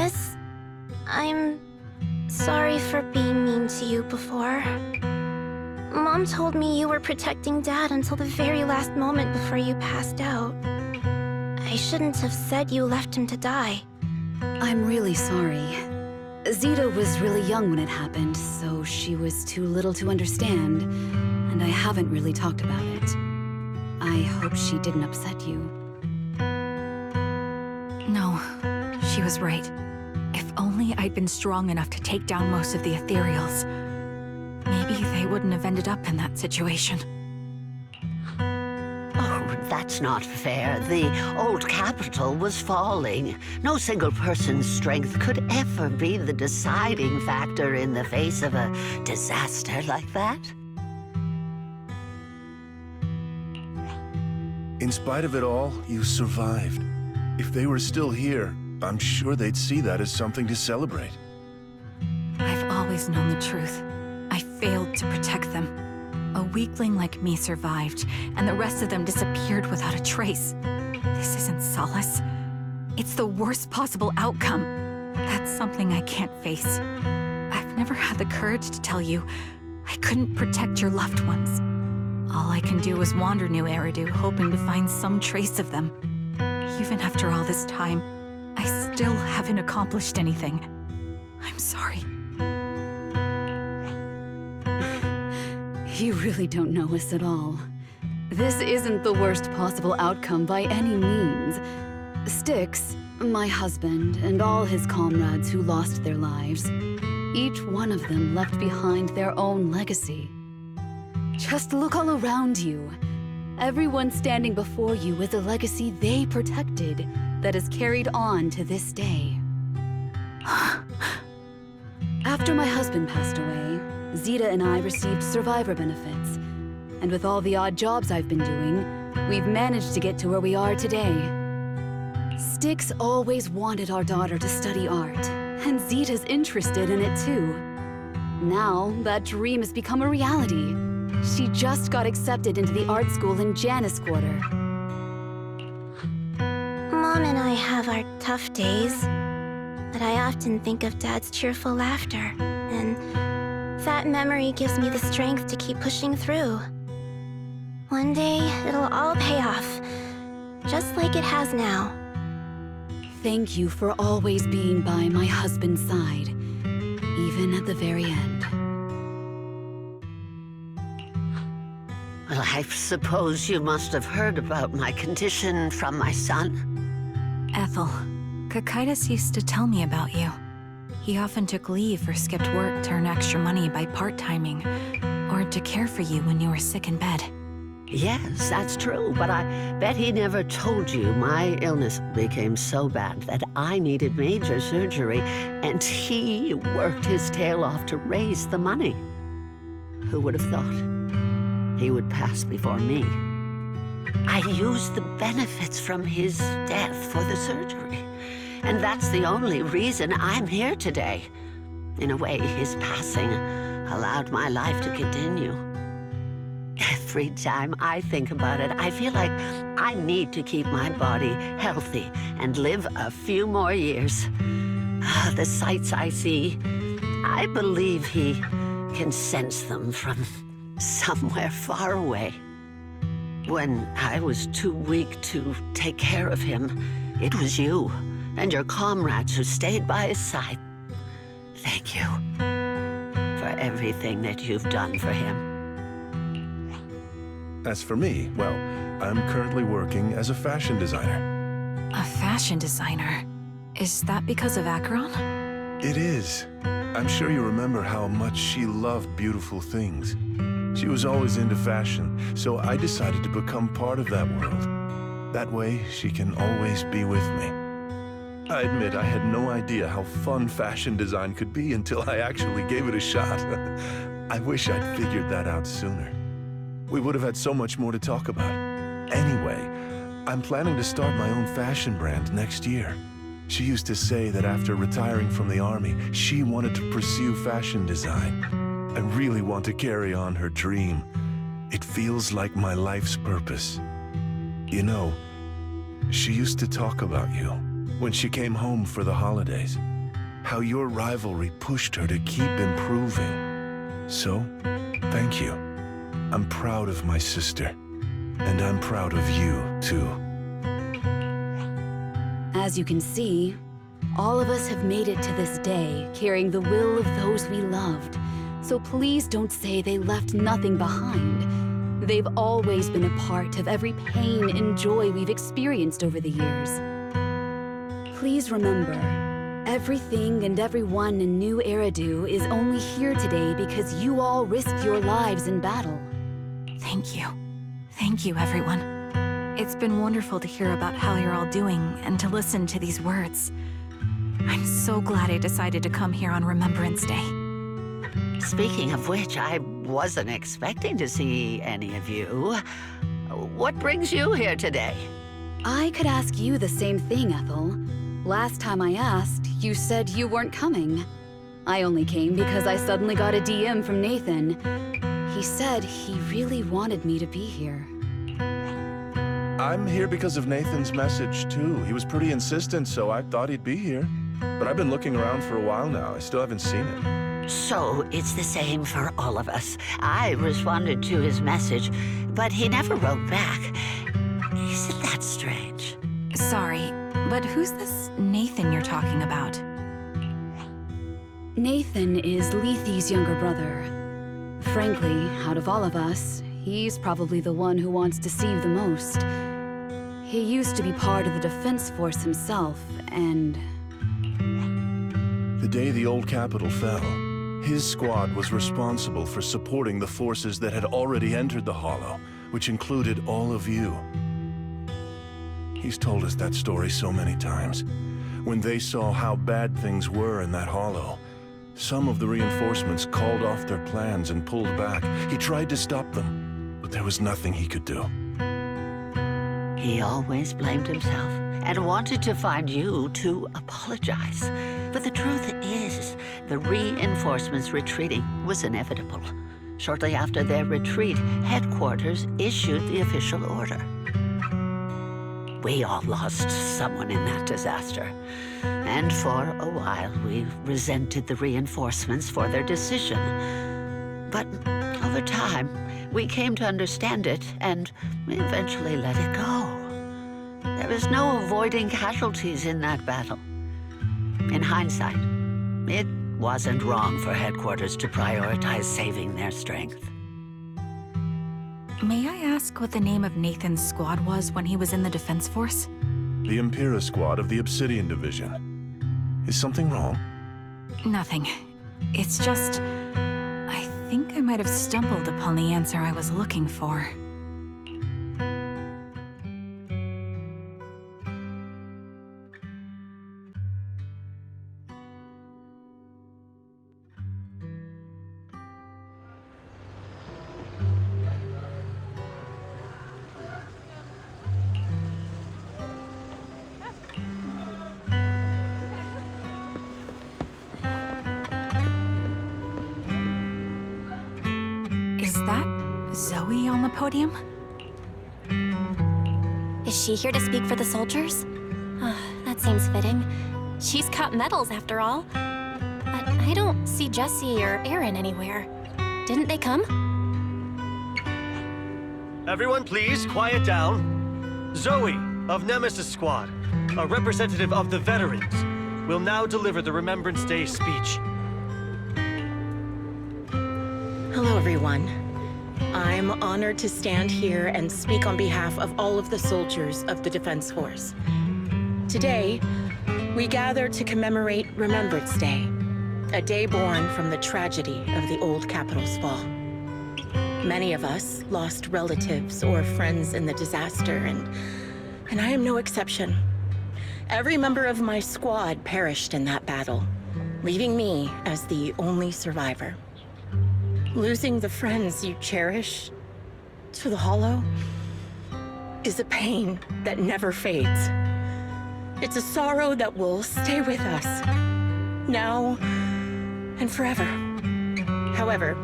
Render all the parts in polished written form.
Zenless. I'm sorry for being mean to you before. Mom told me you were protecting Dad until the very last moment before you passed out. I shouldn't have said you left him to die. I'm really sorry. Zita was really young when it happened, so she was too little to understand, and I haven't really talked about it. I hope she didn't upset you. No, she was right. If only I'd been strong enough to take down most of the ethereals, maybe they wouldn't have ended up in that situation. Oh, that's not fair. The old capital was falling. No single person's strength could ever be the deciding factor in the face of a disaster like that. In spite of it all, you survived. If they were still here, I'm sure they'd see that as something to celebrate. I've always known the truth. I failed to protect them. A weakling like me survived, and the rest of them disappeared without a trace. This isn't solace. It's the worst possible outcome. That's something I can't face. I've never had the courage to tell you I couldn't protect your loved ones. All I can do is wander New Eridu, hoping to find some trace of them. Even after all this time, I still haven't accomplished anything. I'm sorry. You really don't know us at all. This isn't the worst possible outcome by any means. Styx, my husband, and all his comrades who lost their lives, each one of them left behind their own legacy. Just look all around you. Everyone standing before you is a legacy they protected that is carried on to this day. After my husband passed away, Zita and I received survivor benefits. And with all the odd jobs I've been doing, we've managed to get to where we are today. Styx always wanted our daughter to study art, and Zita's interested in it too. Now, that dream has become a reality. She just got accepted into the art school in Janus Quarter. Mom and I have our tough days, but I often think of Dad's cheerful laughter, and that memory gives me the strength to keep pushing through. One day, it'll all pay off, just like it has now. Thank you for always being by my husband's side, even at the very end. Well, I suppose you must have heard about my condition from my son. Ethel, Kakaitis used to tell me about you. He often took leave or skipped work to earn extra money by part-timing, or to care for you when you were sick in bed. Yes, that's true, but I bet he never told you my illness became so bad that I needed major surgery, and he worked his tail off to raise the money. Who would have thought he would pass before me? I used the benefits from his death for the surgery, and that's the only reason I'm here today. In a way, his passing allowed my life to continue. Every time I think about it, I feel like I need to keep my body healthy and live a few more years. The sights I see, I believe he can sense them from somewhere far away. When I was too weak to take care of him, it was you and your comrades who stayed by his side. Thank you for everything that you've done for him. As for me, well, I'm currently working as a fashion designer. A fashion designer? Is that because of Acheron? It is. I'm sure you remember how much she loved beautiful things. She was always into fashion, so I decided to become part of that world. That way, she can always be with me. I admit I had no idea how fun fashion design could be until I actually gave it a shot. I wish I'd figured that out sooner. We would have had so much more to talk about. Anyway, I'm planning to start my own fashion brand next year. She used to say that after retiring from the army, she wanted to pursue fashion design. I really want to carry on her dream. It feels like my life's purpose. You know, she used to talk about you. when she came home for the holidays. How your rivalry pushed her to keep improving. So, thank you. I'm proud of my sister. And I'm proud of you, too. As you can see, all of us have made it to this day, carrying the will of those we loved. So please don't say they left nothing behind. They've always been a part of every pain and joy we've experienced over the years. Please remember, everything and everyone in New Eridu is only here today because you all risked your lives in battle. Thank you. Thank you, everyone. It's been wonderful to hear about how you're all doing and to listen to these words. I'm so glad I decided to come here on Remembrance Day. Speaking of which, I wasn't expecting to see any of you. What brings you here today? I could ask you the same thing, Ethel. Last time I asked, you said you weren't coming. I only came because I suddenly got a DM from Nathan. He said he really wanted me to be here. I'm here because of Nathan's message, too. He was pretty insistent, so I thought he'd be here. But I've been looking around for a while now. I still haven't seen him. So it's the same for all of us. I responded to his message, but he never wrote back. Isn't that strange? Sorry, but who's this Nathan you're talking about? Nathan is Lethe's younger brother. Frankly, out of all of us, he's probably the one who wants to Steve the most. He used to be part of the Defense Force himself, and... The day the old capital fell, his squad was responsible for supporting the forces that had already entered the Hollow, which included all of you. He's told us that story so many times. When they saw how bad things were in that Hollow, some of the reinforcements called off their plans and pulled back. He tried to stop them, but there was nothing he could do. He always blamed himself and wanted to find you to apologize. But the truth is, the reinforcements retreating was inevitable. Shortly after their retreat, headquarters issued the official order. We all lost someone in that disaster. And for a while, we resented the reinforcements for their decision. But over time, we came to understand it, and we eventually let it go. There was no avoiding casualties in that battle. In hindsight, it wasn't wrong for headquarters to prioritize saving their strength. May I ask what the name of Nathan's squad was when he was in the Defense Force? The Impera squad of the Obsidian Division. Is something wrong? Nothing. It's just... I think I might have stumbled upon the answer I was looking for. Is that Zoe on the podium? Is she here to speak for the soldiers? That seems fitting. She's got medals, after all. But I don't see Jesse or Aaron anywhere. Didn't they come? Everyone, please, quiet down. Zoe, of Nemesis Squad, a representative of the veterans, will now deliver the Remembrance Day speech. Hello, everyone. I'm honored to stand here and speak on behalf of all of the soldiers of the Defense Force. Today, we gather to commemorate Remembrance Day, a day born from the tragedy of the old capital's fall. Many of us lost relatives or friends in the disaster, and I am no exception. Every member of my squad perished in that battle, leaving me as the only survivor. Losing the friends you cherish to the Hollow is a pain that never fades. It's a sorrow that will stay with us, now and forever. However,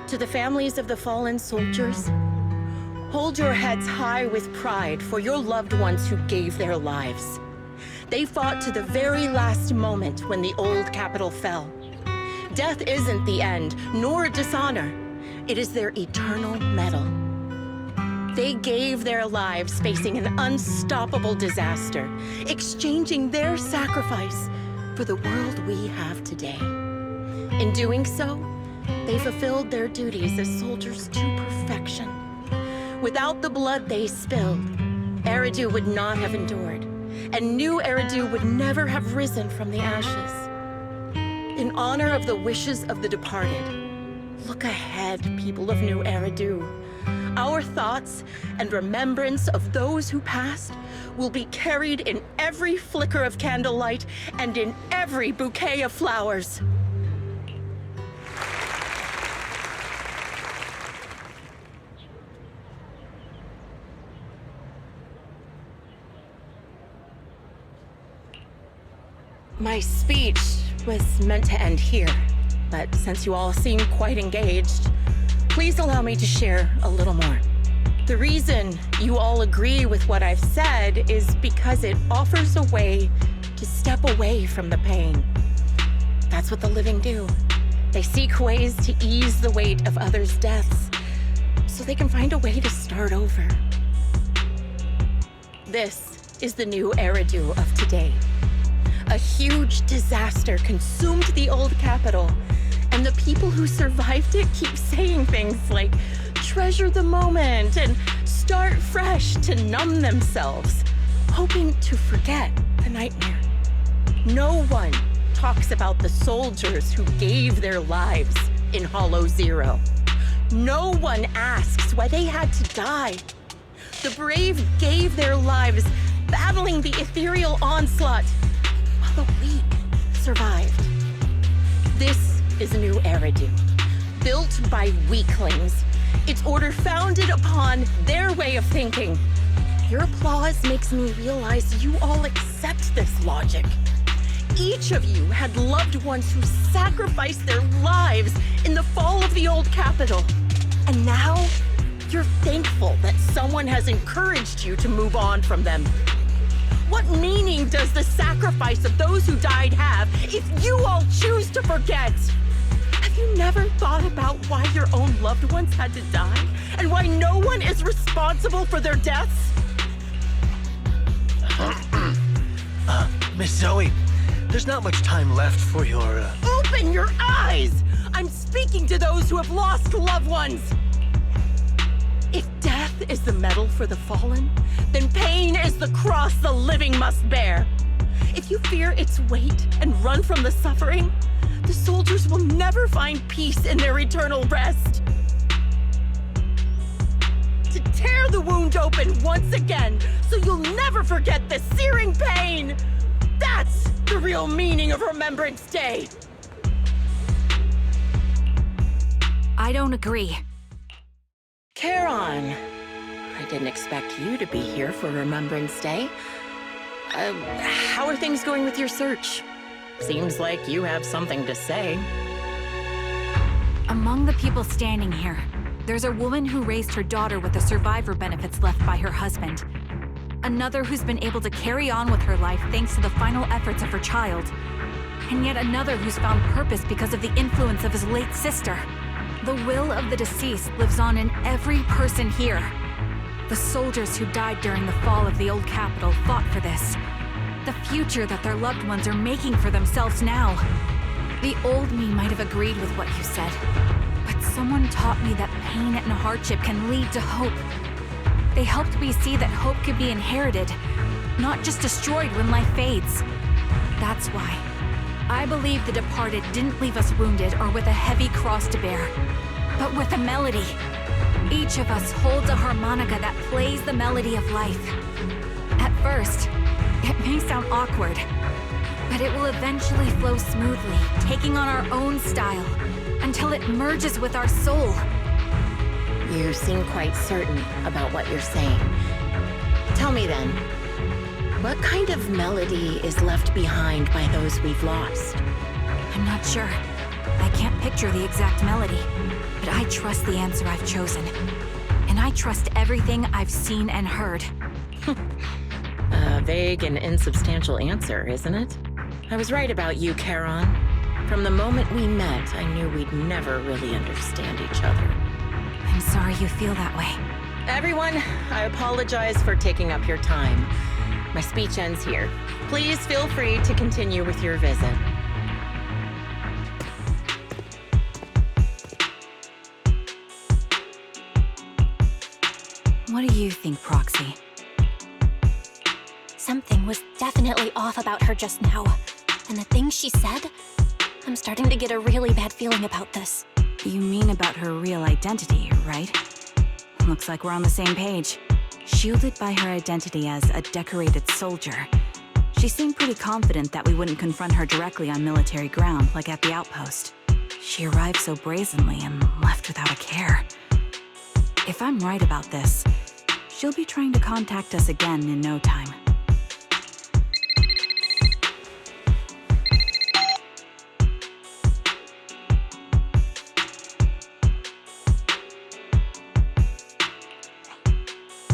to the families of the fallen soldiers, hold your heads high with pride for your loved ones who gave their lives. They fought to the very last moment when the old capital fell. Death isn't the end, nor dishonor. It is their eternal medal. They gave their lives facing an unstoppable disaster, exchanging their sacrifice for the world we have today. In doing so, they fulfilled their duties as soldiers to perfection. Without the blood they spilled, Eridu would not have endured, and new Eridu would never have risen from the ashes. In honor of the wishes of the departed, look ahead, people of New Eridu. Our thoughts and remembrance of those who passed will be carried in every flicker of candlelight and in every bouquet of flowers. My speech was meant to end here, but since you all seem quite engaged, please allow me to share a little more. The reason you all agree with what I've said is because it offers a way to step away from the pain. That's what the living do. They seek ways to ease the weight of others' deaths, so they can find a way to start over. This is the new Eridu of today. A huge disaster consumed the old capital, and the people who survived it keep saying things like, treasure the moment and start fresh to numb themselves, hoping to forget the nightmare. No one talks about the soldiers who gave their lives in Hollow Zero. No one asks why they had to die. The brave gave their lives battling the ethereal onslaught, while the weak survived. This is New Eridu, built by weaklings. Its order founded upon their way of thinking. Your applause makes me realize you all accept this logic. Each of you had loved ones who sacrificed their lives in the fall of the old capital. And now, you're thankful that someone has encouraged you to move on from them. What meaning does the sacrifice of those who died have if you all choose to forget? Have you never thought about why your own loved ones had to die? And why no one is responsible for their deaths? Miss Zoe, there's not much time left for your, Open your eyes! I'm speaking to those who have lost loved ones! If death is the medal for the fallen, then pain is the cross the living must bear. If you fear its weight and run from the suffering, the soldiers will never find peace in their eternal rest. To tear the wound open once again, so you'll never forget the searing pain. That's the real meaning of Remembrance Day. I don't agree. Charon, I didn't expect you to be here for Remembrance Day. How are things going with your search? Seems like you have something to say. Among the people standing here, there's a woman who raised her daughter with the survivor benefits left by her husband. Another who's been able to carry on with her life thanks to the final efforts of her child. And yet another who's found purpose because of the influence of his late sister. The will of the deceased lives on in every person here. The soldiers who died during the fall of the old capital fought for this. The future that their loved ones are making for themselves now. The old me might have agreed with what you said, but someone taught me that pain and hardship can lead to hope. They helped me see that hope could be inherited, not just destroyed when life fades. That's why I believe the departed didn't leave us wounded or with a heavy cross to bear, but with a melody. Each of us holds a harmonica that plays the melody of life. At first, it may sound awkward, but it will eventually flow smoothly, taking on our own style, until it merges with our soul. You seem quite certain about what you're saying. Tell me then, what kind of melody is left behind by those we've lost? I'm not sure. I can't picture the exact melody, but I trust the answer I've chosen. And I trust everything I've seen and heard. A vague and insubstantial answer, isn't it? I was right about you, Charon. From the moment we met, I knew we'd never really understand each other. I'm sorry you feel that way. Everyone, I apologize for taking up your time. My speech ends here. Please feel free to continue with your visit. What do you think, Proxy? Something was definitely off about her just now. And the things she said, I'm starting to get a really bad feeling about this. You mean about her real identity, right? Looks like we're on the same page. Shielded by her identity as a decorated soldier, she seemed pretty confident that we wouldn't confront her directly on military ground like at the outpost. She arrived so brazenly and left without a care. If I'm right about this, she'll be trying to contact us again in no time.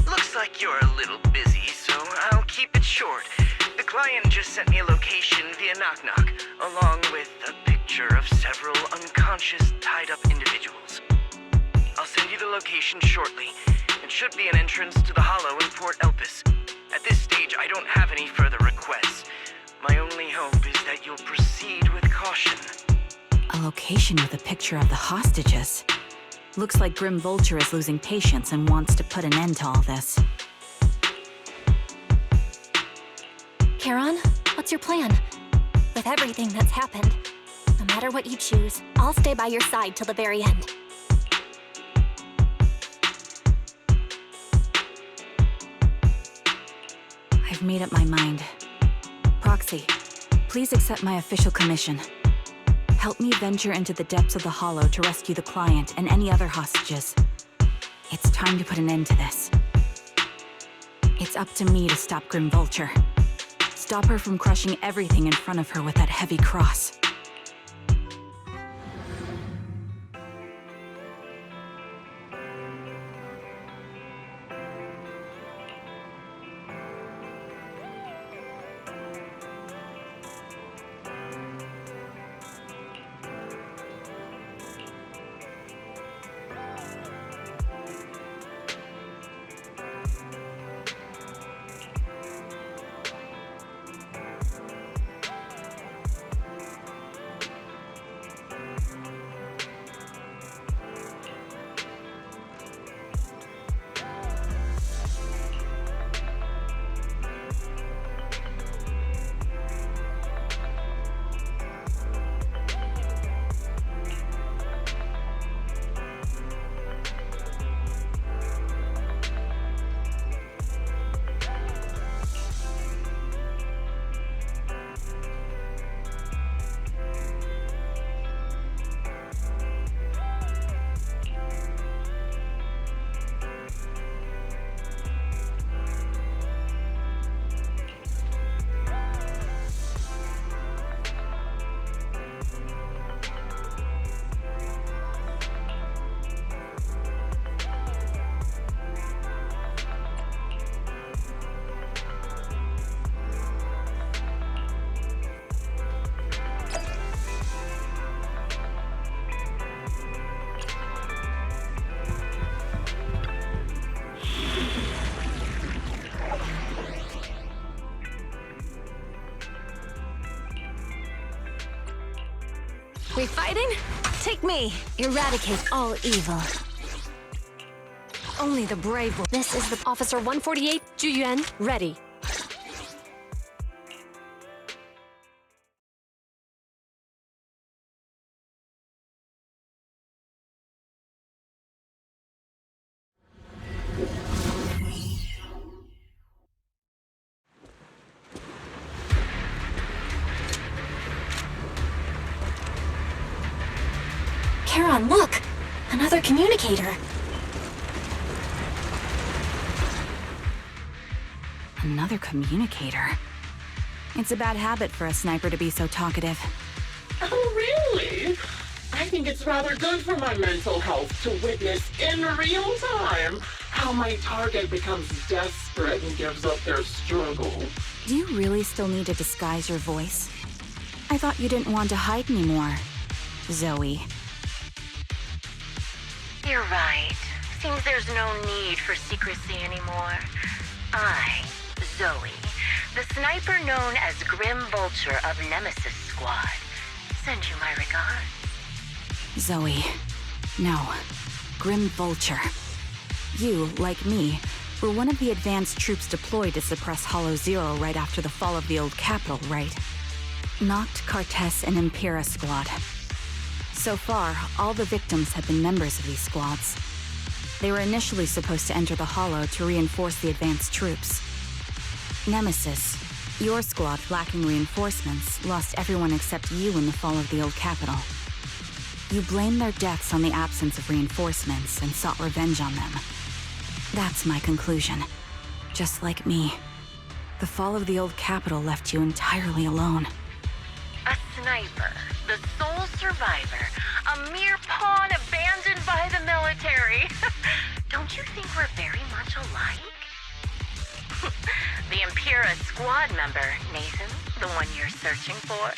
Looks like you're a little busy, so I'll keep it short. The client just sent me a location via Knock Knock, along with a picture of several unconscious, tied-up individuals. I'll send you the location shortly. It should be an entrance to the Hollow in Port Elpis. At this stage, I don't have any further requests. My only hope is that you'll proceed with caution. A location with a picture of the hostages. Looks like Grim Vulture is losing patience and wants to put an end to all this. Charon, what's your plan? With everything that's happened, no matter what you choose, I'll stay by your side till the very end. I've made up my mind. Proxy, please accept my official commission. Help me venture into the depths of the Hollow to rescue the client and any other hostages. It's time to put an end to this. It's up to me to stop Grim Vulture. Stop her from crushing everything in front of her with that heavy cross. We fighting? Take me. Eradicate all evil. Only the brave will. This is the Officer 148, Juyuan, ready. Charon, look! Another communicator. Another communicator. It's a bad habit for a sniper to be so talkative. Oh, really? I think it's rather good for my mental health to witness in real time how my target becomes desperate and gives up their struggle. Do you really still need to disguise your voice? I thought you didn't want to hide anymore, Zoe. You're right. Seems there's no need for secrecy anymore. I, Zoe, the sniper known as Grim Vulture of Nemesis Squad, send you my regards. Zoe. No. Grim Vulture. You, like me, were one of the advanced troops deployed to suppress Hollow Zero right after the fall of the old capital, right? Noct, Cartes, and Impera Squad. So far, all the victims have been members of these squads. They were initially supposed to enter the Hollow to reinforce the advanced troops. Nemesis, your squad, lacking reinforcements, lost everyone except you in the fall of the old capital. You blamed their deaths on the absence of reinforcements and sought revenge on them. That's my conclusion. Just like me. The fall of the old capital left you entirely alone. A sniper, the sole survivor, a mere pawn abandoned by the military. Don't you think we're very much alike? The Impera squad member, Nathan, the one you're searching for,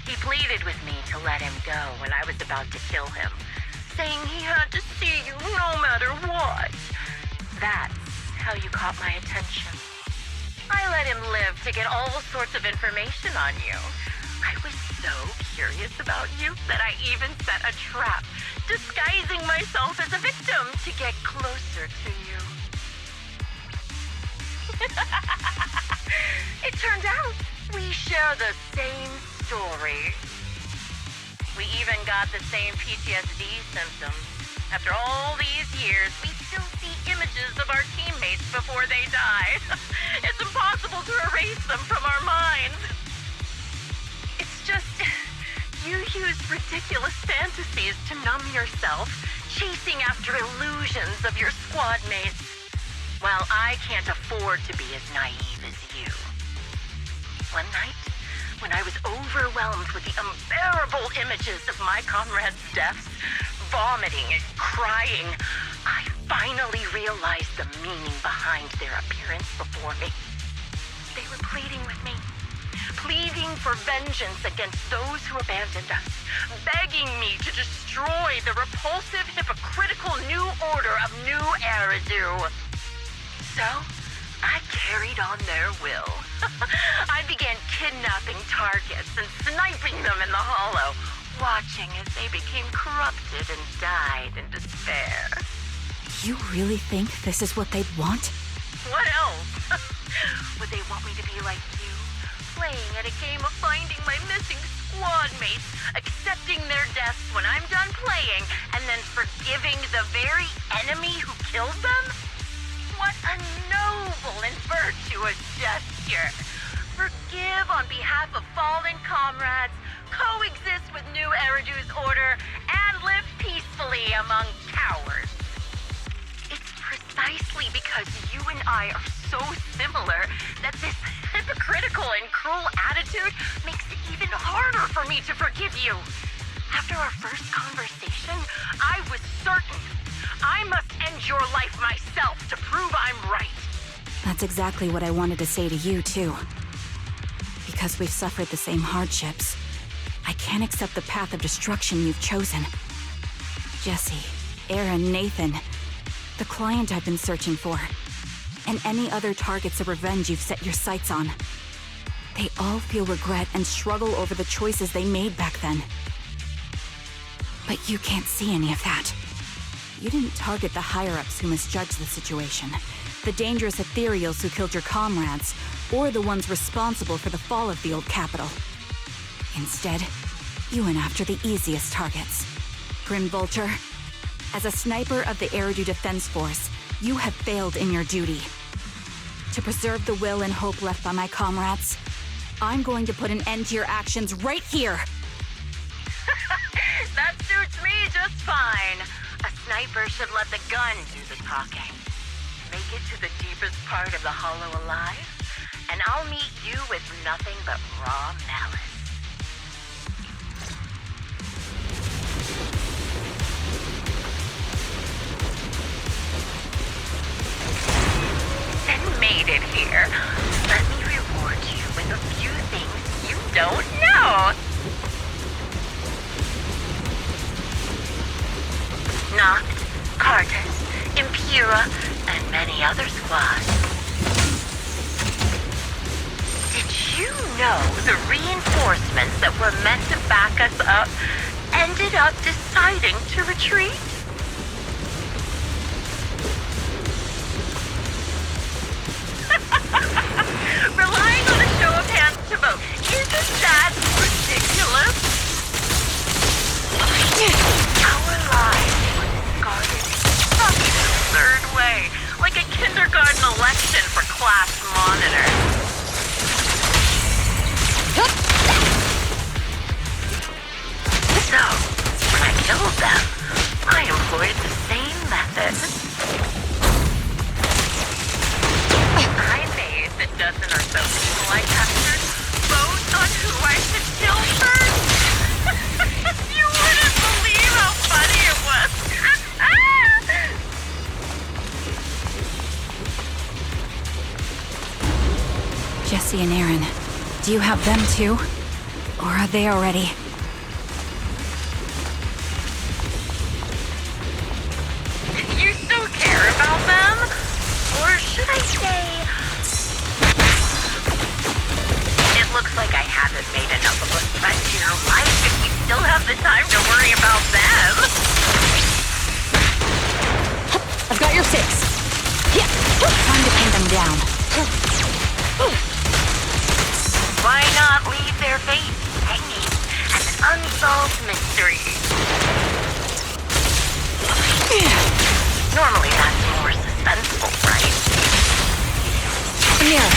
he pleaded with me to let him go when I was about to kill him, saying he had to see you no matter what. That's how you caught my attention. I let him live to get all sorts of information on you. I was so curious about you that I even set a trap, disguising myself as a victim to get closer to you. It turned out we share the same story. We even got the same PTSD symptoms. After all these years, we still see images of our teammates before they die. It's impossible to erase them from our minds. It's just, you use ridiculous fantasies to numb yourself, chasing after illusions of your squad mates. While I can't afford to be as naive as you. One night, when I was overwhelmed with the unbearable images of my comrades' deaths, vomiting and crying, I finally realized the meaning behind their appearance before me. They were pleading with me, pleading for vengeance against those who abandoned us, begging me to destroy the repulsive, hypocritical new order of New Eridu. So, I carried on their will. I began kidnapping targets and sniping them in the Hollow, watching as they became corrupted and died in despair. You really think this is what they'd want? What else? Would they want me to be like you, playing at a game of finding my missing squad mates, accepting their deaths when I'm done playing, and then forgiving the very enemy who killed them? What a noble and virtuous gesture! Forgive on behalf of fallen comrades, coexist with New Eridu's order, and live peacefully among cowards. It's precisely because you and I are so similar that this hypocritical and cruel attitude makes it even harder for me to forgive you. After our first conversation, I was certain I must end your life myself to prove I'm right. That's exactly what I wanted to say to you, too. Because we've suffered the same hardships, I can't accept the path of destruction you've chosen. Jesse, Aaron, Nathan, the client I've been searching for, and any other targets of revenge you've set your sights on. They all feel regret and struggle over the choices they made back then. But you can't see any of that. You didn't target the higher-ups who misjudged the situation, the dangerous ethereals who killed your comrades, or the ones responsible for the fall of the old capital. Instead, you went after the easiest targets. Grim Vulture, as a sniper of the Eridu Defense Force, you have failed in your duty. To preserve the will and hope left by my comrades, I'm going to put an end to your actions right here! That suits me just fine. A sniper should let the gun do the talking. Make it to the deepest part of the Hollow alive, and I'll meet you with nothing but raw malice. Noct, Cartus, Impura, and many other squads. Did you know the reinforcements that were meant to back us up ended up deciding to retreat? Relying on a show of hands to vote. Isn't that ridiculous? Our lives were discarded in such an absurd way, like a kindergarten election for class monitor. So, when I killed them, I employed the same method. I made the dozen or so people I captured vote on who I should kill first. You wouldn't believe how funny it was. Jesse and Aaron, do you have them too? Or are they already? You still care about them? Or should I say... It looks like I haven't made enough of a threat to your life if you still have the time to worry about them. I've got your 6. Yeah. Time to pin them down. Why not leave their fate hanging as an unsolved mystery? Normally that's more suspenseful, right? Amira.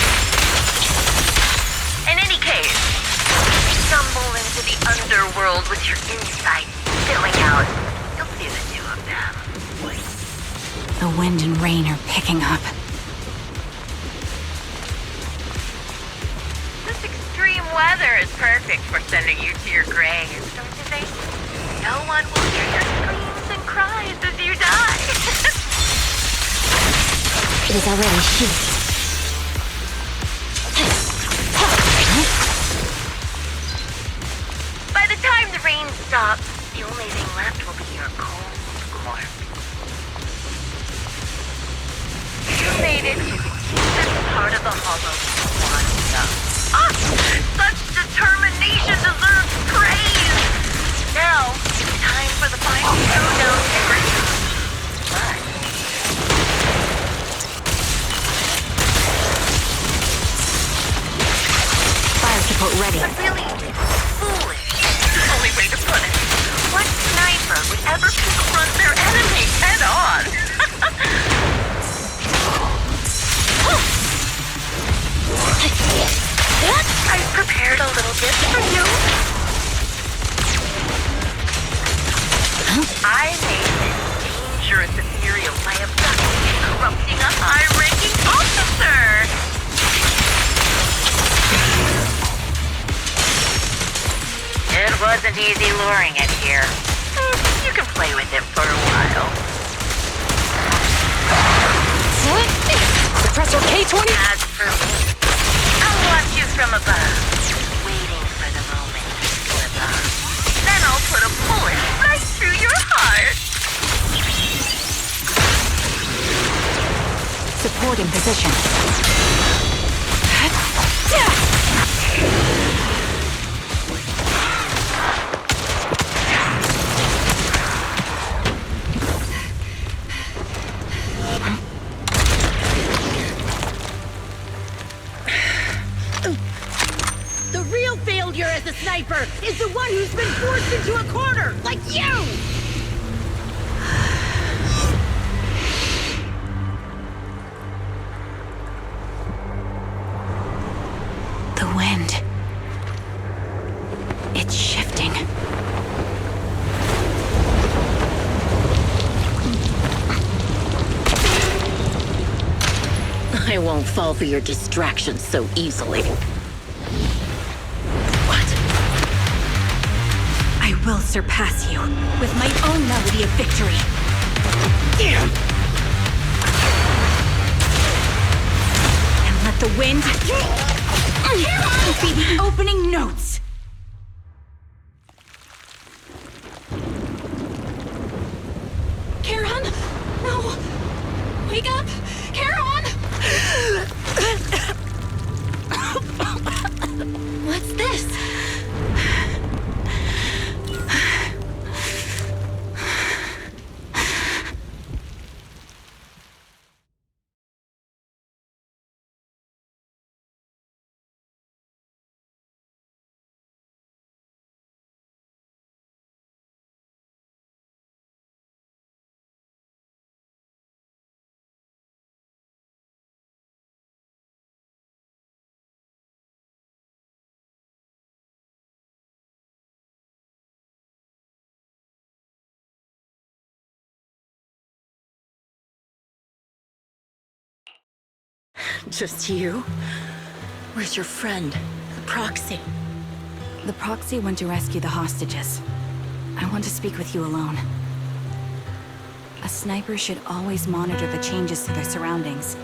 In any case, stumble into the underworld with your insight spilling out. You'll see the two of them. The wind and rain are picking up. This extreme weather is perfect for sending you to your grave, don't you think? No one will hear your screams and cries as you die. It is already sheet. By the time the rain stops, the only thing left will be your cold corpse. You made it to the deepest part of the hollow Wanda. Ah! Such determination deserves praise! Now, it's time for the final showdown every but Fire support ready. but really foolish. Only way to put it. What sniper would ever confront their enemy head on? I've prepared a little gift for you. I made this dangerous ethereal by abducting and corrupting a high-ranking officer. It wasn't easy luring it here. You can play with it for a while. Suppressor K-20? As for me, I'll watch you from above, waiting for the moment to slip up. Then I'll put a bullet right through your heart. Supporting position. The real failure as a sniper is the one who's been forced into a corner, like you! The wind. It's shifting. I won't fall for your distractions so easily. What? I will surpass you with my own melody of victory. And let the wind be the opening notes. Wake up! Charon! What's this? Just you? Where's your friend, the proxy? The proxy went to rescue the hostages. I want to speak with you alone. A sniper should always monitor the changes to their surroundings,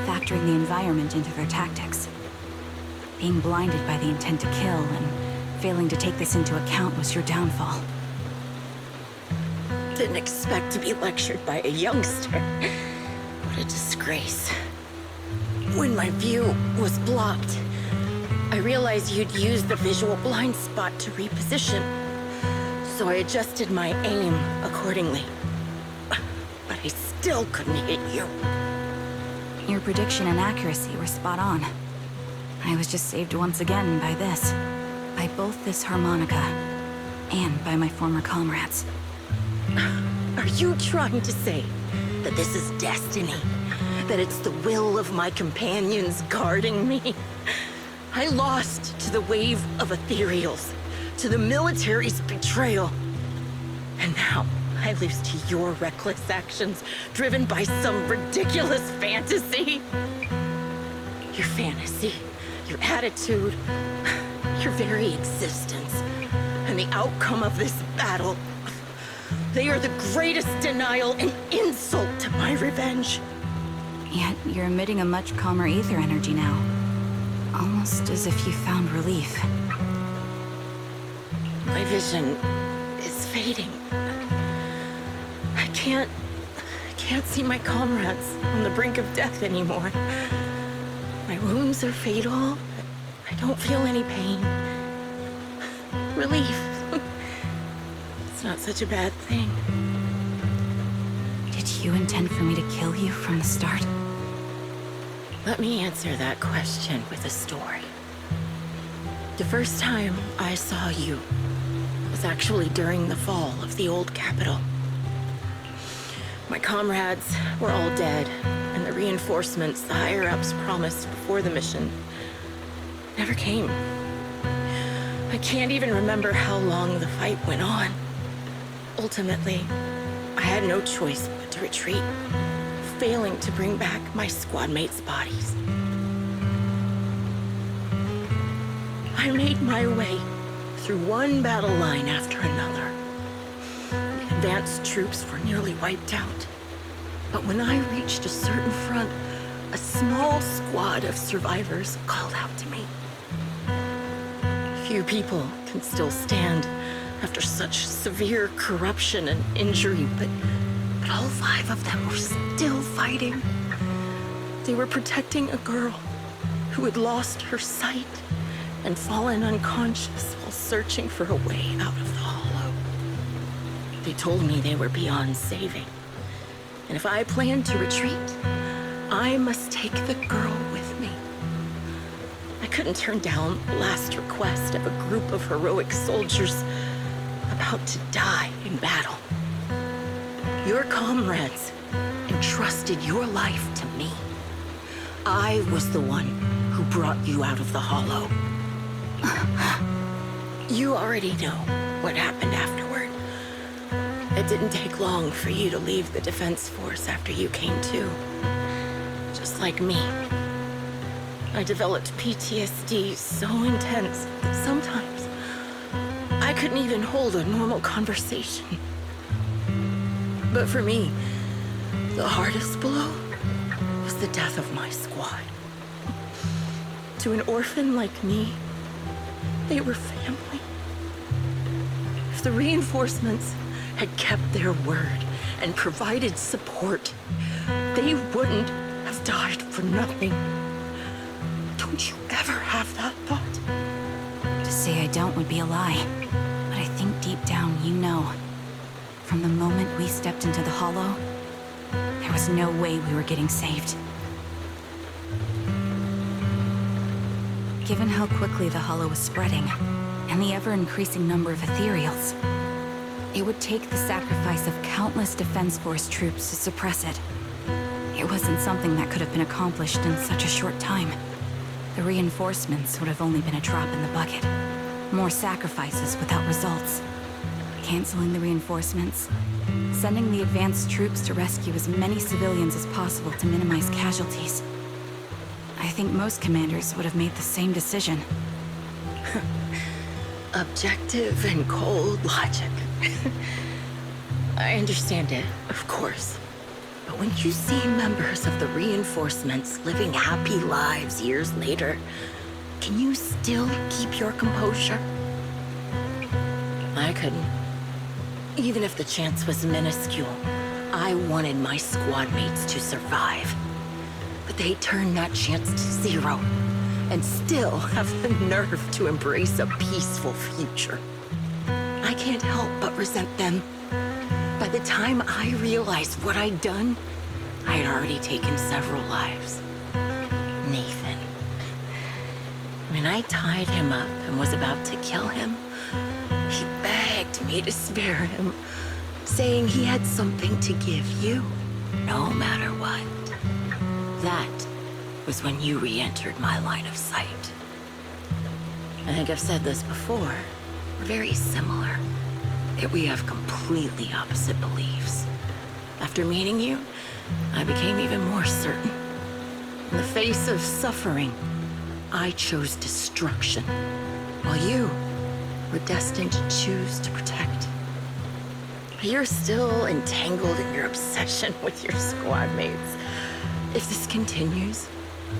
factoring the environment into their tactics. Being blinded by the intent to kill and failing to take this into account was your downfall. Didn't expect to be lectured by a youngster. What a disgrace. When my view was blocked, I realized you'd used the visual blind spot to reposition. So I adjusted my aim accordingly. But I still couldn't hit you. Your prediction and accuracy were spot on. I was just saved once again by this. By both this harmonica, and by my former comrades. Are you trying to say that this is destiny? That it's the will of my companions guarding me? I lost to the wave of ethereals, to the military's betrayal. And now I lose to your reckless actions, driven by some ridiculous fantasy. Your fantasy, your attitude, your very existence, and the outcome of this battle. They are the greatest denial and insult to my revenge. Yet you're emitting a much calmer ether energy now. Almost as if you found relief. My vision is fading. I can't see my comrades on the brink of death anymore. My wounds are fatal. I don't feel any pain. Relief. It's not such a bad thing. Did you intend for me to kill you from the start? Let me answer that question with a story. The first time I saw you was actually during the fall of the old capital. My comrades were all dead, and the reinforcements the higher-ups promised before the mission never came. I can't even remember how long the fight went on. Ultimately, I had no choice but to retreat, failing to bring back my squad mates' bodies. I made my way through one battle line after another. The advanced troops were nearly wiped out. But when I reached a certain front, a small squad of survivors called out to me. Few people can still stand after such severe corruption and injury, but all 5 of them were still fighting. They were protecting a girl who had lost her sight and fallen unconscious while searching for a way out of the hollow. They told me they were beyond saving, and if I planned to retreat, I must take the girl with me. I couldn't turn down the last request of a group of heroic soldiers about to die in battle. Your comrades entrusted your life to me. I was the one who brought you out of the hollow. You already know what happened afterward. It didn't take long for you to leave the Defense Force after you came to. Just like me. I developed PTSD so intense that sometimes I couldn't even hold a normal conversation. But for me, the hardest blow was the death of my squad. To an orphan like me, they were family. If the reinforcements had kept their word and provided support, they wouldn't have died for nothing. Don't you ever have that thought? To say I don't would be a lie. But I think deep down you know. From the moment we stepped into the Hollow, there was no way we were getting saved. Given how quickly the Hollow was spreading, and the ever-increasing number of ethereals, it would take the sacrifice of countless Defense Force troops to suppress it. It wasn't something that could have been accomplished in such a short time. The reinforcements would have only been a drop in the bucket. More sacrifices without results. Canceling the reinforcements, sending the advanced troops to rescue as many civilians as possible to minimize casualties. I think most commanders would have made the same decision. Objective and cold logic. I understand it, of course. But when you see members of the reinforcements living happy lives years later, can you still keep your composure? I couldn't. Even if the chance was minuscule, I wanted my squad mates to survive. But they turned that chance to zero, and still have the nerve to embrace a peaceful future. I can't help but resent them. By the time I realized what I'd done, I had already taken several lives. Nathan. When I tied him up and was about to kill him, he begged me to spare him, saying he had something to give you, no matter what. That was when you re-entered my line of sight. I think I've said this before. We're very similar, yet we have completely opposite beliefs. After meeting you, I became even more certain. In the face of suffering, I chose destruction, while you were destined to choose to protect. You're still entangled in your obsession with your squad mates. If this continues,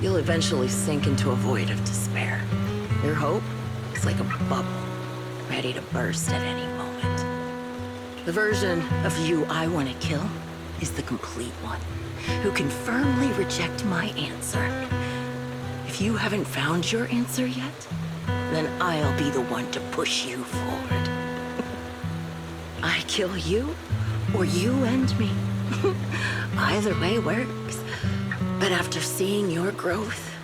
you'll eventually sink into a void of despair. Your hope is like a bubble, ready to burst at any moment. The version of you I want to kill is the complete one, who can firmly reject my answer. If you haven't found your answer yet, then I'll be the one to push you forward. I kill you, or you end me. Either way works. But after seeing your growth,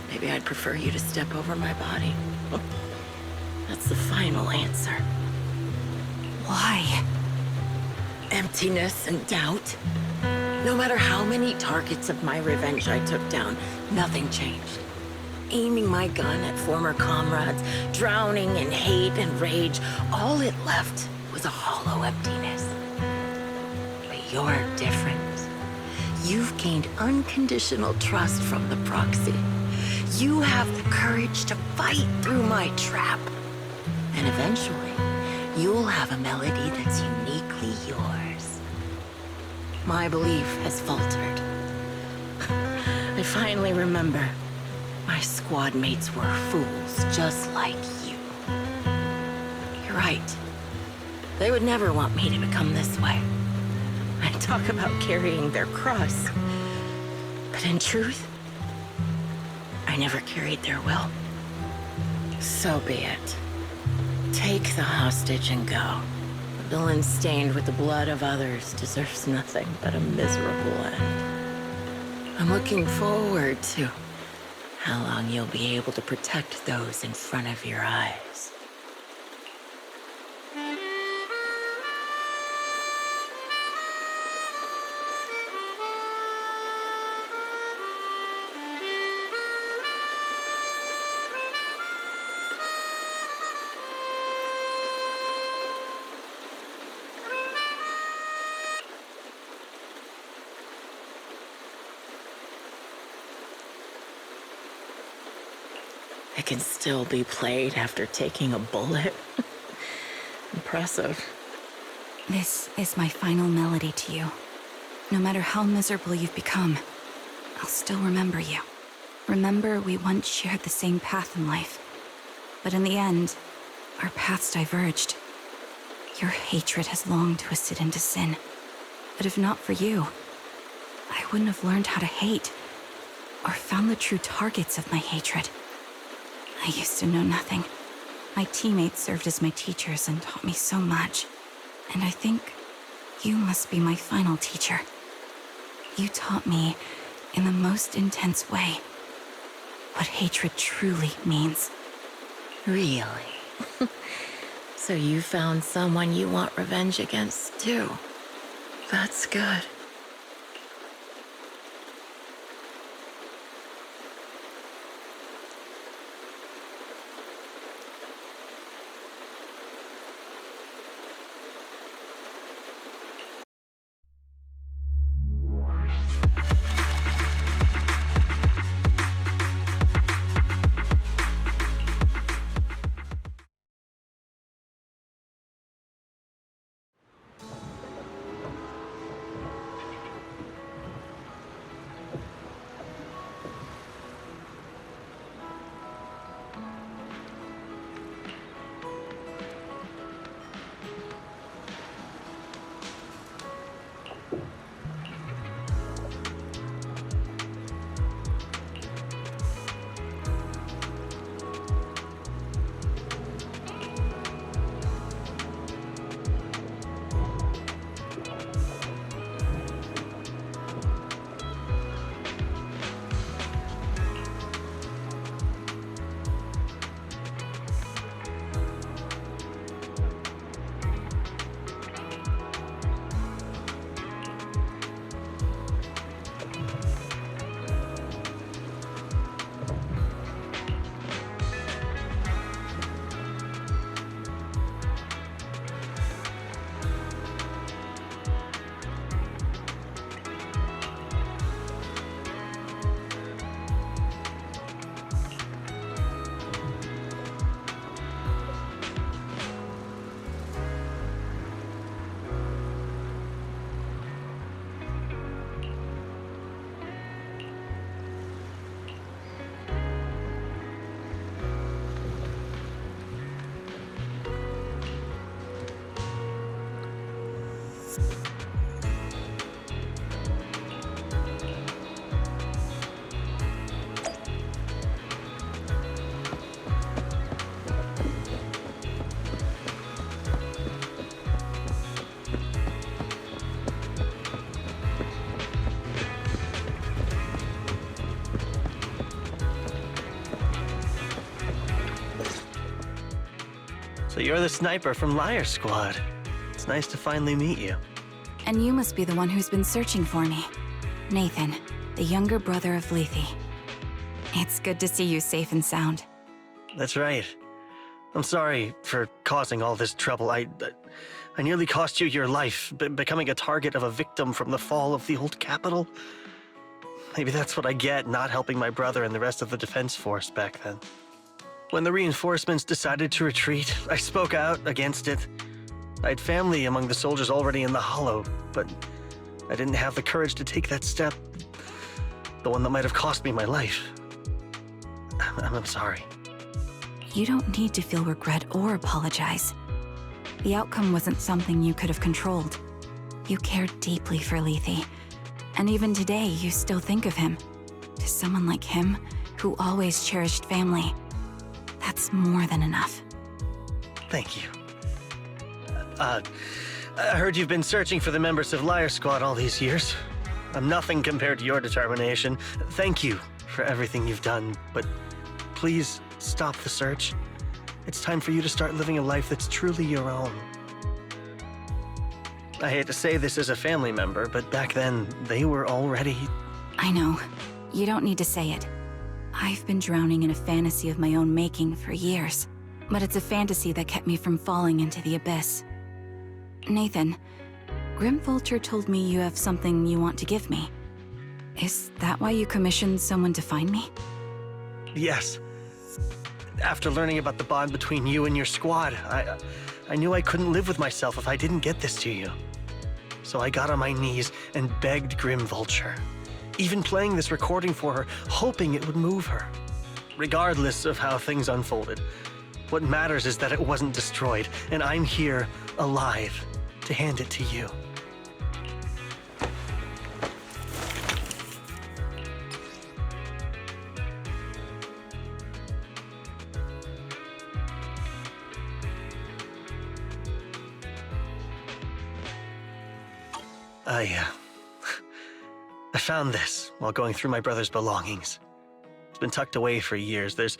maybe I'd prefer you to step over my body. That's the final answer. Why? Emptiness and doubt. No matter how many targets of my revenge I took down, nothing changed. Aiming my gun at former comrades, drowning in hate and rage, all it left was a hollow emptiness. But you're different. You've gained unconditional trust from the proxy. You have the courage to fight through my trap. And eventually, you'll have a melody that's uniquely yours. My belief has faltered. I finally remember. My squad mates were fools just like you. You're right. They would never want me to become this way. I talk about carrying their cross. But in truth, I never carried their will. So be it. Take the hostage and go. The villain stained with the blood of others deserves nothing but a miserable end. I'm looking forward to how long you'll be able to protect those in front of your eyes. It can still be played after taking a bullet. Impressive. This is my final melody to you. No matter how miserable you've become, I'll still remember you. Remember we once shared the same path in life. But in the end, our paths diverged. Your hatred has long twisted into sin. But if not for you, I wouldn't have learned how to hate, or found the true targets of my hatred. I used to know nothing. My teammates served as my teachers and taught me so much. And I think you must be my final teacher. You taught me, in the most intense way, what hatred truly means. Really? So you found someone you want revenge against, too. That's good. So you're the sniper from Liar Squad. It's nice to finally meet you. And you must be the one who's been searching for me. Nathan, the younger brother of Lethe. It's good to see you safe and sound. That's right. I'm sorry for causing all this trouble. I nearly cost you your life, becoming a target of a victim from the fall of the old capital. Maybe that's what I get not helping my brother and the rest of the defense force back then. When the reinforcements decided to retreat, I spoke out against it. I had family among the soldiers already in the Hollow, but I didn't have the courage to take that step. The one that might have cost me my life. I'm sorry. You don't need to feel regret or apologize. The outcome wasn't something you could have controlled. You cared deeply for Lethe, and even today you still think of him. To someone like him, who always cherished family, that's more than enough. Thank you. I heard you've been searching for the members of Liar Squad all these years. I'm nothing compared to your determination. Thank you for everything you've done, but please stop the search. It's time for you to start living a life that's truly your own. I hate to say this as a family member, but back then, they were already... I know. You don't need to say it. I've been drowning in a fantasy of my own making for years, but it's a fantasy that kept me from falling into the abyss. Nathan, Grim Vulture told me you have something you want to give me. Is that why you commissioned someone to find me? Yes. After learning about the bond between you and your squad, I knew I couldn't live with myself if I didn't get this to you. So I got on my knees and begged Grim Vulture, even playing this recording for her, hoping it would move her. Regardless of how things unfolded, What matters is that it wasn't destroyed, and I'm here, alive, to hand it to you. I found this while going through my brother's belongings. It's been tucked away for years. There's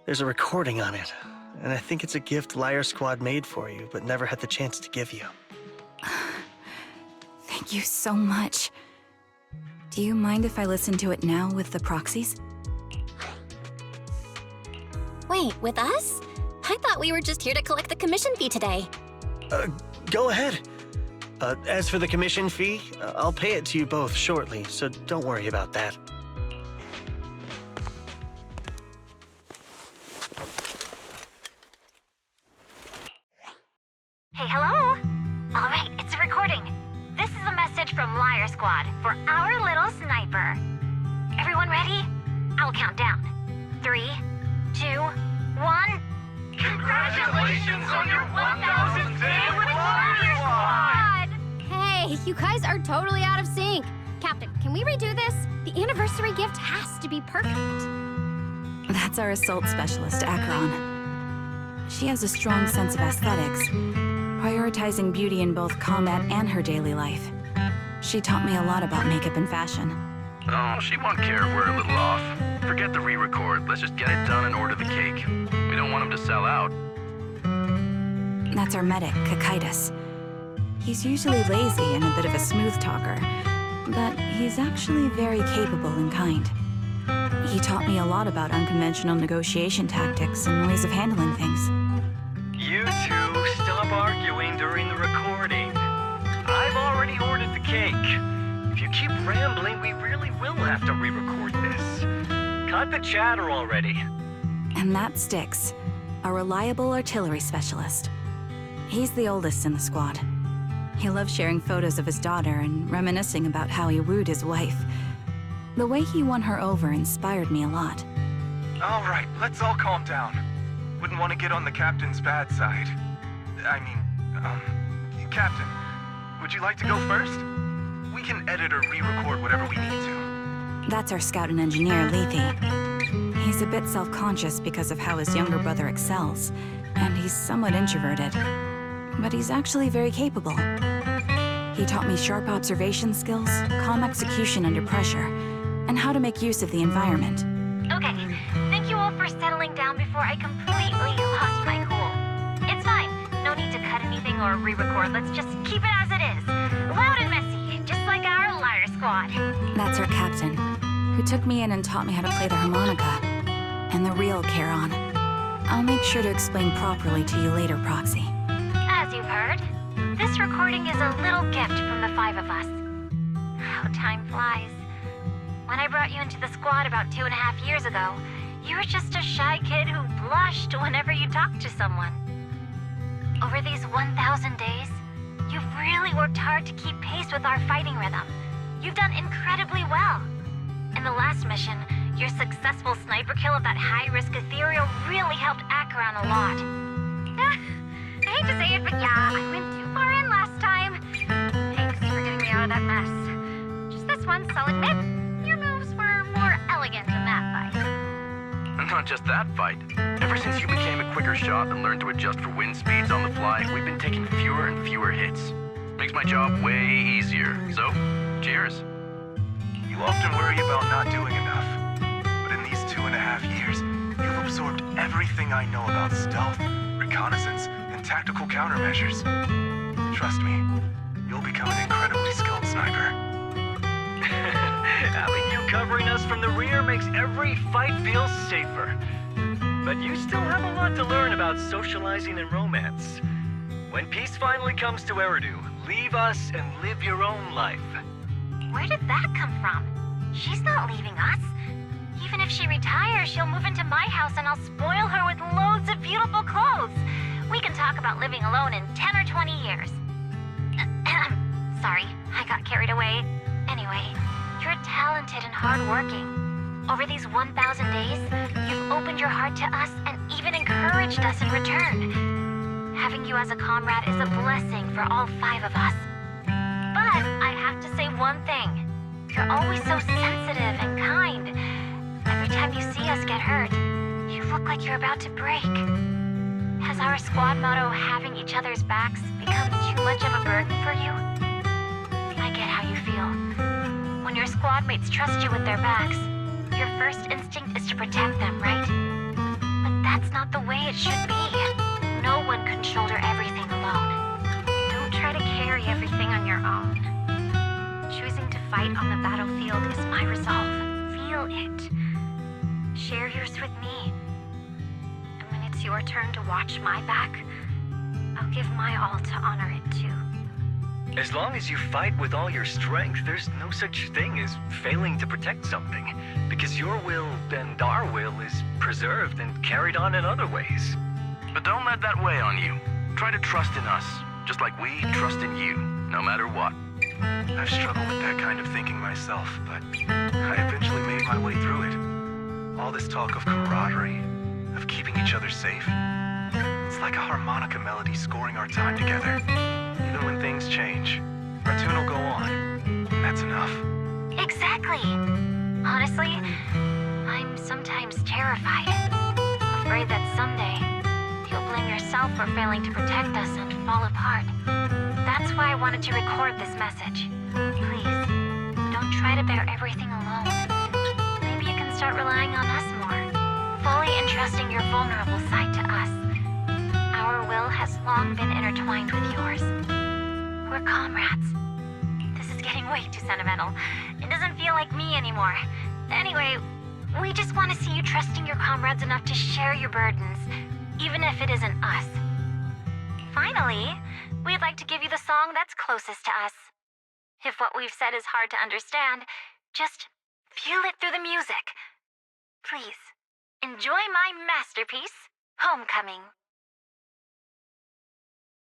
a recording on it, and I think it's a gift Liar Squad made for you, but never had the chance to give you. Thank you so much. Do you mind if I listen to it now with the proxies? Wait, with us? I thought we were just here to collect the commission fee today. Go ahead. As for the commission fee, I'll pay it to you both shortly, so don't worry about that. Hey, hello? All right, it's a recording. This is a message from Liar Squad for our little sniper. Everyone ready? I'll count down. 3, 2, 1. Congratulations on your 1,000th day with Liar Squad! Hey, you guys are totally out of sync. Captain, can we redo this? The anniversary gift has to be perfect. That's our assault specialist, Acheron. She has a strong sense of aesthetics, prioritizing beauty in both combat and her daily life. She taught me a lot about makeup and fashion. Oh, she won't care if we're a little off. Forget the re-record. Let's just get it done and order the cake. We don't want him to sell out. That's our medic, Kakaitis. He's usually lazy and a bit of a smooth talker, but he's actually very capable and kind. He taught me a lot about unconventional negotiation tactics and ways of handling things. You two stop arguing during the recording. I've already ordered the cake. If you keep rambling, we really will have to re-record this. Cut the chatter already. And that Styx, a reliable artillery specialist. He's the oldest in the squad. He loves sharing photos of his daughter and reminiscing about how he wooed his wife. The way he won her over inspired me a lot. All right, let's all calm down. Wouldn't want to get on the captain's bad side. Captain, would you like to go first? We can edit or re-record whatever we need to. That's our scout and engineer, Lethe. He's a bit self-conscious because of how his younger brother excels, and he's somewhat introverted. But he's actually very capable. He taught me sharp observation skills, calm execution under pressure, and how to make use of the environment. Okay, thank you all for settling down before I completely lost my cool. It's fine. No need to cut anything or re-record. Let's just keep it as it is. Loud and messy, just like our Liar Squad. That's our captain, who took me in and taught me how to play the harmonica. And the real Charon. I'll make sure to explain properly to you later, Proxy. As you've heard, this recording is a little gift from the 5 of us. How time flies. When I brought you into the squad about 2.5 years ago, you were just a shy kid who blushed whenever you talked to someone. Over these 1,000 days, you've really worked hard to keep pace with our fighting rhythm. You've done incredibly well. In the last mission, your successful sniper kill of that high-risk ethereal really helped Acheron a lot. I hate to say it, but yeah, I went too far in last time. Thanks for getting me out of that mess. Just this once, I'll admit, your moves were more elegant in that fight. Not just that fight. Ever since you became a quicker shot and learned to adjust for wind speeds on the fly, we've been taking fewer and fewer hits. Makes my job way easier. So, cheers. You often worry about not doing enough. But in these 2.5 years, you've absorbed everything I know about stealth, reconnaissance, and tactical countermeasures. Trust me, you'll become an incredibly skilled sniper. Having you covering us from the rear makes every fight feel safer. But you still have a lot to learn about socializing and romance. When peace finally comes to Eridu, leave us and live your own life. Where did that come from? She's not leaving us. Even if she retires, she'll move into my house and I'll spoil her with loads of beautiful clothes. We can talk about living alone in 10 or 20 years. Sorry, I got carried away. Anyway, you're talented and hardworking. Over these 1,000 days, you've opened your heart to us and even even encouraged us in return. Having you as a comrade is a blessing for all 5 of us. But I have to say one thing. You're always so sensitive and kind. Every time you see us get hurt, you look like you're about to break. Has our squad motto, having each other's backs, become too much of a burden for you? I get how you feel. When your squad mates trust you with their backs, your first instinct is to protect them, right? But that's not the way it should be. No one can shoulder everything alone. Don't try to carry everything on your own. Choosing to fight on the battlefield is my resolve. Feel it. Share yours with me. And when it's your turn to watch my back, I'll give my all to honor it too. As long as you fight with all your strength, there's no such thing as failing to protect something, because your will and our will is preserved and carried on in other ways. But don't let that weigh on you. Try to trust in us, just like we trust in you, no matter what. I've struggled with that kind of thinking myself, but I eventually made my way through it. All this talk of camaraderie, of keeping each other safe, it's like a harmonica melody scoring our time together. Even when things change, our tune will go on. And that's enough. Exactly. Honestly, I'm sometimes terrified. Afraid that someday you'll blame yourself for failing to protect us and fall apart. That's why I wanted to record this message. Please, don't try to bear everything alone. Maybe you can start relying on us more, fully entrusting your vulnerable side to us. Our will has long been intertwined with yours. We're comrades. This is getting way too sentimental. It doesn't feel like me anymore. Anyway, we just want to see you trusting your comrades enough to share your burdens, even if it isn't us. Finally, we'd like to give you the song that's closest to us. If what we've said is hard to understand, just feel it through the music. Please, enjoy my masterpiece, Homecoming.